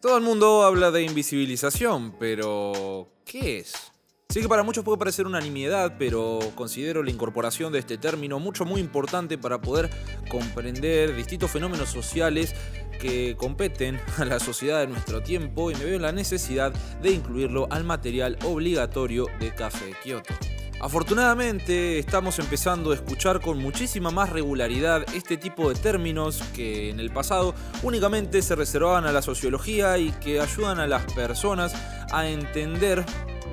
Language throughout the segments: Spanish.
Todo el mundo habla de invisibilización, pero ¿qué es? Sí que para muchos puede parecer una nimiedad, pero considero la incorporación de este término muy importante para poder comprender distintos fenómenos sociales que competen a la sociedad de nuestro tiempo y me veo en la necesidad de incluirlo al material obligatorio de Café Kioto. Afortunadamente estamos empezando a escuchar con muchísima más regularidad este tipo de términos que en el pasado únicamente se reservaban a la sociología y que ayudan a las personas a entender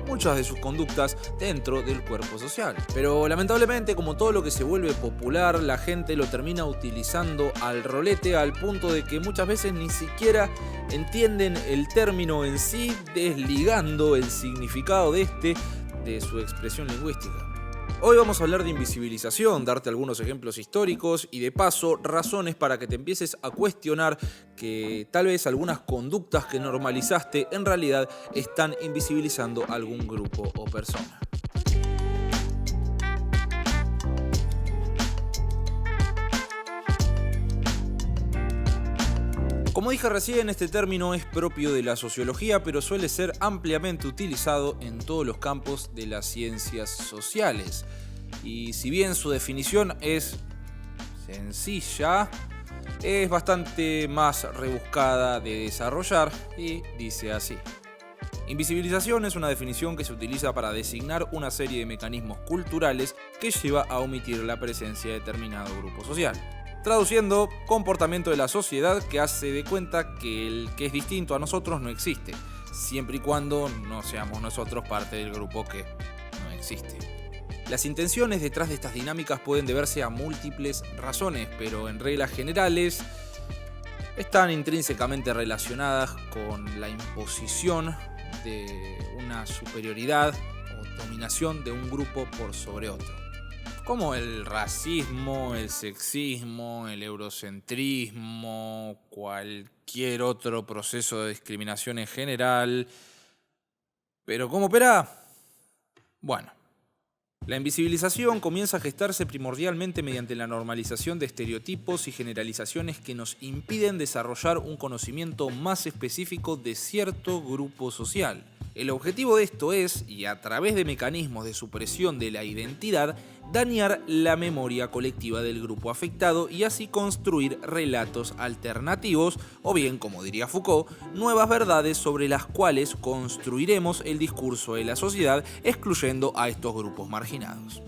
muchas de sus conductas dentro del cuerpo social. Pero lamentablemente, como todo lo que se vuelve popular, la gente lo termina utilizando al rolete al punto de que muchas veces ni siquiera entienden el término en sí, desligando el significado de su expresión lingüística. Hoy vamos a hablar de invisibilización, darte algunos ejemplos históricos y de paso razones para que te empieces a cuestionar que tal vez algunas conductas que normalizaste en realidad están invisibilizando a algún grupo o persona. Como dije recién, este término es propio de la sociología, pero suele ser ampliamente utilizado en todos los campos de las ciencias sociales. Y si bien su definición es sencilla, es bastante más rebuscada de desarrollar y dice así. Invisibilización es una definición que se utiliza para designar una serie de mecanismos culturales que lleva a omitir la presencia de determinado grupo social. Traduciendo, comportamiento de la sociedad que hace de cuenta que el que es distinto a nosotros no existe, siempre y cuando no seamos nosotros parte del grupo que no existe. Las intenciones detrás de estas dinámicas pueden deberse a múltiples razones, pero en reglas generales están intrínsecamente relacionadas con la imposición de una superioridad o dominación de un grupo por sobre otro. Como el racismo, el sexismo, el eurocentrismo, cualquier otro proceso de discriminación en general. ¿Pero cómo opera? Bueno, la invisibilización comienza a gestarse primordialmente mediante la normalización de estereotipos y generalizaciones que nos impiden desarrollar un conocimiento más específico de cierto grupo social. El objetivo de esto es, y a través de mecanismos de supresión de la identidad, dañar la memoria colectiva del grupo afectado y así construir relatos alternativos, o bien, como diría Foucault, nuevas verdades sobre las cuales construiremos el discurso de la sociedad, excluyendo a estos grupos marginados.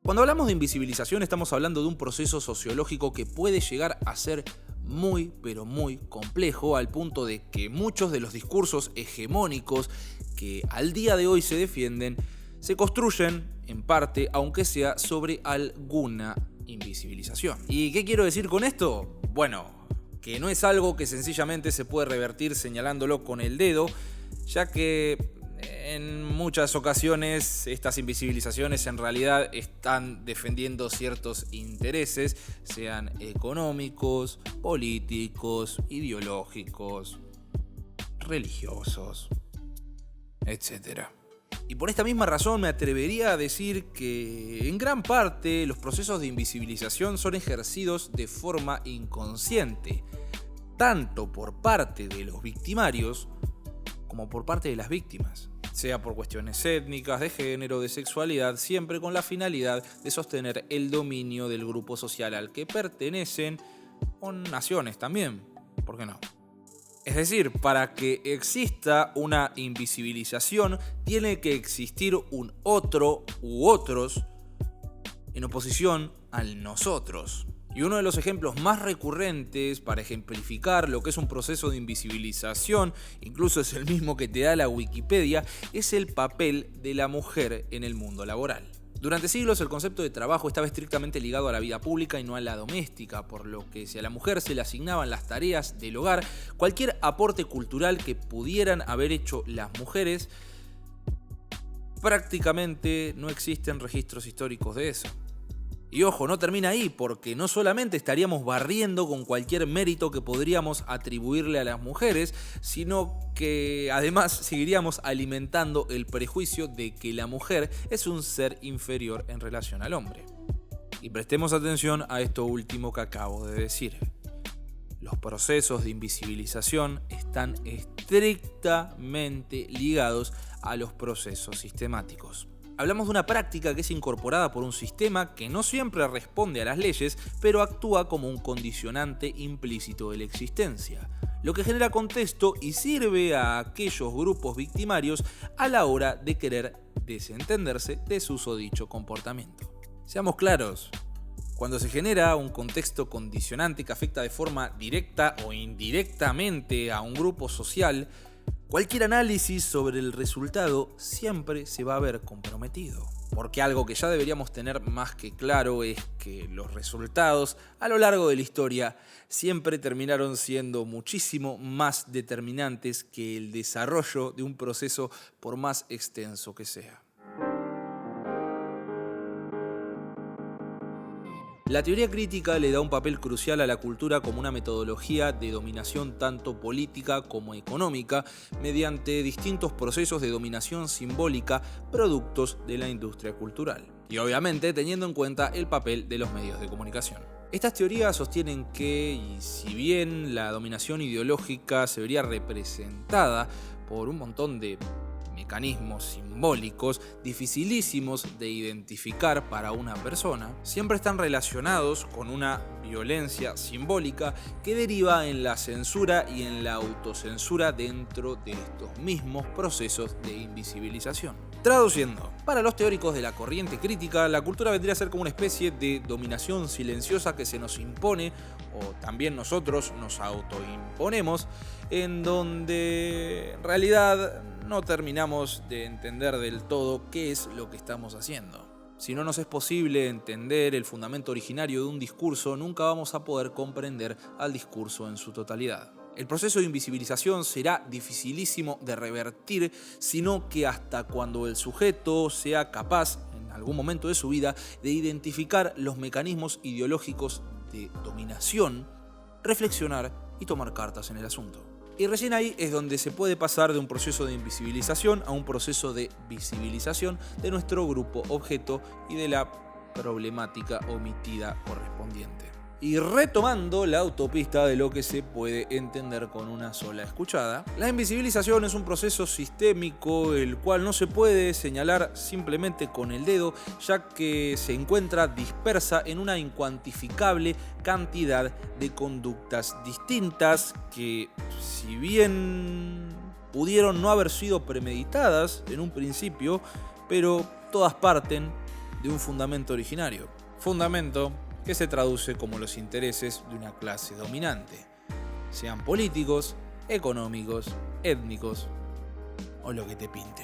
Cuando hablamos de invisibilización estamos hablando de un proceso sociológico que puede llegar a ser muy, pero muy complejo, al punto de que muchos de los discursos hegemónicos que al día de hoy se defienden se construyen, en parte, aunque sea sobre alguna invisibilización. ¿Y qué quiero decir con esto? Bueno, que no es algo que sencillamente se puede revertir señalándolo con el dedo, ya que en muchas ocasiones estas invisibilizaciones en realidad están defendiendo ciertos intereses, sean económicos, políticos, ideológicos, religiosos, etc. Y por esta misma razón me atrevería a decir que en gran parte los procesos de invisibilización son ejercidos de forma inconsciente, tanto por parte de los victimarios como por parte de las víctimas, sea por cuestiones étnicas, de género, de sexualidad, siempre con la finalidad de sostener el dominio del grupo social al que pertenecen, o naciones también, ¿por qué no? Es decir, para que exista una invisibilización, tiene que existir un otro u otros en oposición al nosotros. Y uno de los ejemplos más recurrentes para ejemplificar lo que es un proceso de invisibilización, incluso es el mismo que te da la Wikipedia, es el papel de la mujer en el mundo laboral. Durante siglos el concepto de trabajo estaba estrictamente ligado a la vida pública y no a la doméstica, por lo que si a la mujer se le asignaban las tareas del hogar, cualquier aporte cultural que pudieran haber hecho las mujeres, prácticamente no existen registros históricos de eso. Y ojo, no termina ahí, porque no solamente estaríamos barriendo con cualquier mérito que podríamos atribuirle a las mujeres, sino que además seguiríamos alimentando el prejuicio de que la mujer es un ser inferior en relación al hombre. Y prestemos atención a esto último que acabo de decir. Los procesos de invisibilización están estrictamente ligados a los procesos sistemáticos. Hablamos de una práctica que es incorporada por un sistema que no siempre responde a las leyes, pero actúa como un condicionante implícito de la existencia, lo que genera contexto y sirve a aquellos grupos victimarios a la hora de querer desentenderse de susodicho comportamiento. Seamos claros. Cuando se genera un contexto condicionante que afecta de forma directa o indirectamente a un grupo social, cualquier análisis sobre el resultado siempre se va a ver comprometido. Porque algo que ya deberíamos tener más que claro es que los resultados a lo largo de la historia siempre terminaron siendo muchísimo más determinantes que el desarrollo de un proceso por más extenso que sea. La teoría crítica le da un papel crucial a la cultura como una metodología de dominación tanto política como económica mediante distintos procesos de dominación simbólica productos de la industria cultural. Y obviamente teniendo en cuenta el papel de los medios de comunicación. Estas teorías sostienen que, y si bien la dominación ideológica se vería representada por un montón de mecanismos simbólicos dificilísimos de identificar para una persona, siempre están relacionados con una violencia simbólica que deriva en la censura y en la autocensura dentro de estos mismos procesos de invisibilización. Traduciendo, para los teóricos de la corriente crítica, la cultura vendría a ser como una especie de dominación silenciosa que se nos impone, o también nosotros nos autoimponemos, en donde en realidad no terminamos de entender del todo qué es lo que estamos haciendo. Si no nos es posible entender el fundamento originario de un discurso, nunca vamos a poder comprender al discurso en su totalidad. El proceso de invisibilización será dificilísimo de revertir, sino que hasta cuando el sujeto sea capaz, en algún momento de su vida, de identificar los mecanismos ideológicos de dominación, reflexionar y tomar cartas en el asunto. Y recién ahí es donde se puede pasar de un proceso de invisibilización a un proceso de visibilización de nuestro grupo objeto y de la problemática omitida correspondiente. Y retomando la autopista de lo que se puede entender con una sola escuchada, la invisibilización es un proceso sistémico el cual no se puede señalar simplemente con el dedo, ya que se encuentra dispersa en una incuantificable cantidad de conductas distintas que, si bien pudieron no haber sido premeditadas en un principio, pero todas parten de un fundamento originario. Fundamento que se traduce como los intereses de una clase dominante, sean políticos, económicos, étnicos o lo que te pinte.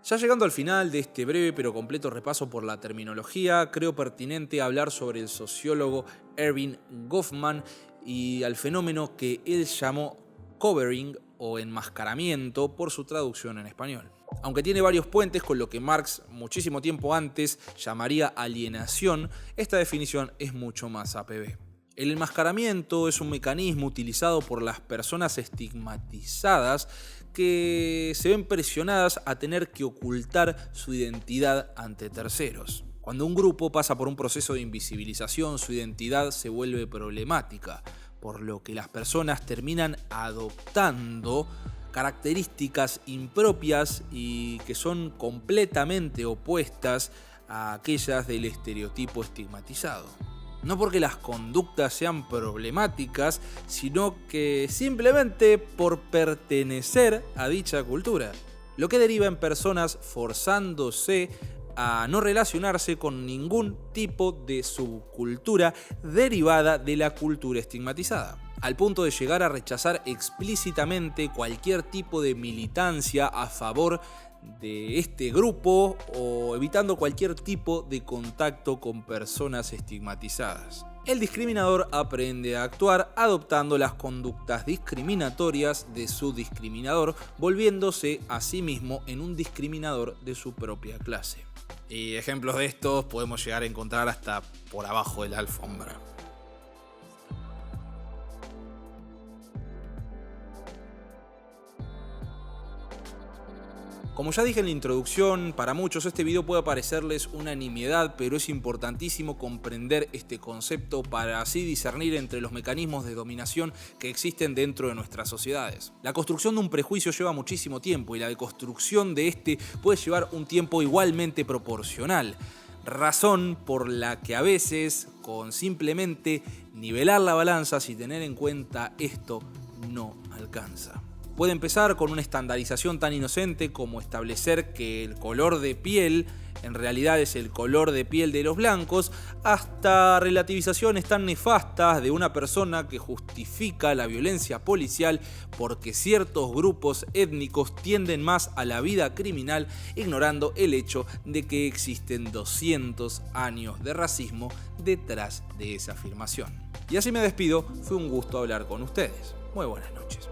Ya llegando al final de este breve pero completo repaso por la terminología, creo pertinente hablar sobre el sociólogo Erving Goffman y al fenómeno que él llamó covering o enmascaramiento por su traducción en español. Aunque tiene varios puentes con lo que Marx muchísimo tiempo antes llamaría alienación, esta definición es mucho más APB. El enmascaramiento es un mecanismo utilizado por las personas estigmatizadas que se ven presionadas a tener que ocultar su identidad ante terceros. Cuando un grupo pasa por un proceso de invisibilización, su identidad se vuelve problemática, por lo que las personas terminan adoptando características impropias y que son completamente opuestas a aquellas del estereotipo estigmatizado. No porque las conductas sean problemáticas, sino que simplemente por pertenecer a dicha cultura, lo que deriva en personas forzándose a no relacionarse con ningún tipo de subcultura derivada de la cultura estigmatizada, al punto de llegar a rechazar explícitamente cualquier tipo de militancia a favor de este grupo o evitando cualquier tipo de contacto con personas estigmatizadas. El discriminador aprende a actuar adoptando las conductas discriminatorias de su discriminador, volviéndose a sí mismo en un discriminador de su propia clase. Y ejemplos de estos podemos llegar a encontrar hasta por abajo de la alfombra. Como ya dije en la introducción, para muchos este video puede parecerles una nimiedad, pero es importantísimo comprender este concepto para así discernir entre los mecanismos de dominación que existen dentro de nuestras sociedades. La construcción de un prejuicio lleva muchísimo tiempo y la deconstrucción de este puede llevar un tiempo igualmente proporcional. Razón por la que a veces, con simplemente nivelar la balanza y tener en cuenta esto, no alcanza. Puede empezar con una estandarización tan inocente como establecer que el color de piel en realidad es el color de piel de los blancos, hasta relativizaciones tan nefastas de una persona que justifica la violencia policial porque ciertos grupos étnicos tienden más a la vida criminal, ignorando el hecho de que existen 200 años de racismo detrás de esa afirmación. Y así me despido, fue un gusto hablar con ustedes. Muy buenas noches.